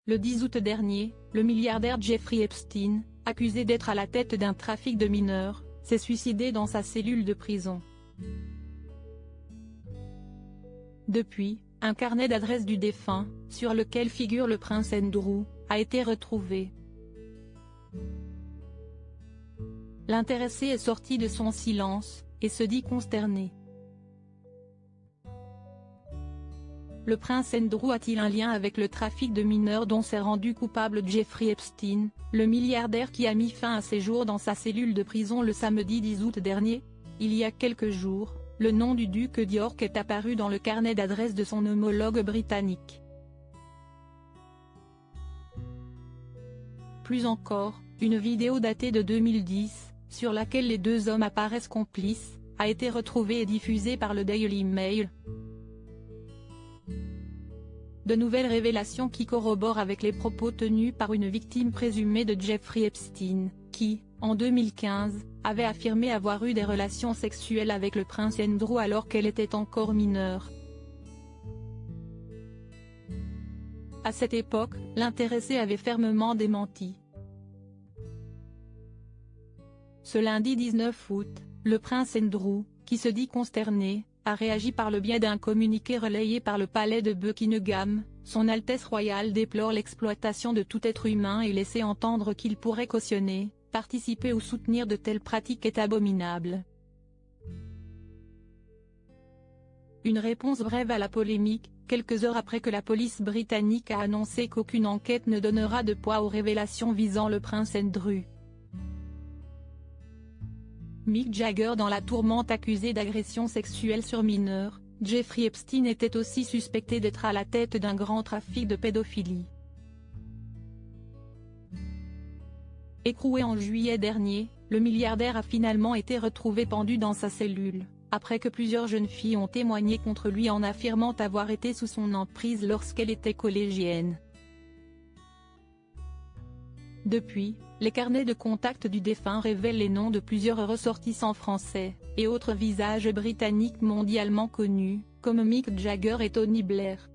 Le 10 août dernier, le milliardaire Jeffrey Epstein, accusé d'être à la tête d'un trafic de mineurs, s'est suicidé dans sa cellule de prison. Depuis, un carnet d'adresses du défunt, sur lequel figure le prince Andrew, a été retrouvé. L'intéressé est sorti de son silence, et se dit consterné. Le prince Andrew a-t-il un lien avec le trafic de mineurs dont s'est rendu coupable Jeffrey Epstein, le milliardaire qui a mis fin à ses jours dans sa cellule de prison le samedi 10 août dernier? Il y a quelques jours, le nom du duc d'York est apparu dans le carnet d'adresses de son homologue britannique. Plus encore, une vidéo datée de 2010, sur laquelle les deux hommes apparaissent complices, a été retrouvée et diffusée par le Daily Mail. De nouvelles révélations qui corroborent avec les propos tenus par une victime présumée de Jeffrey Epstein, qui, en 2015, avait affirmé avoir eu des relations sexuelles avec le prince Andrew alors qu'elle était encore mineure. À cette époque, l'intéressé avait fermement démenti. Ce lundi 19 août, le prince Andrew, qui se dit consterné, a réagi par le biais d'un communiqué relayé par le palais de Buckingham. Son Altesse royale déplore l'exploitation de tout être humain et laissait entendre qu'il pourrait cautionner, participer ou soutenir de telles pratiques est abominable. Une réponse brève à la polémique, quelques heures après que la police britannique a annoncé qu'aucune enquête ne donnera de poids aux révélations visant le prince Andrew. Mick Jagger dans la tourmente accusé d'agression sexuelle sur mineurs, Jeffrey Epstein était aussi suspecté d'être à la tête d'un grand trafic de pédophilie. Écroué en juillet dernier, le milliardaire a finalement été retrouvé pendu dans sa cellule, après que plusieurs jeunes filles ont témoigné contre lui en affirmant avoir été sous son emprise lorsqu'elle était collégienne. Depuis, les carnets de contact du défunt révèlent les noms de plusieurs ressortissants français, et autres visages britanniques mondialement connus, comme Mick Jagger et Tony Blair.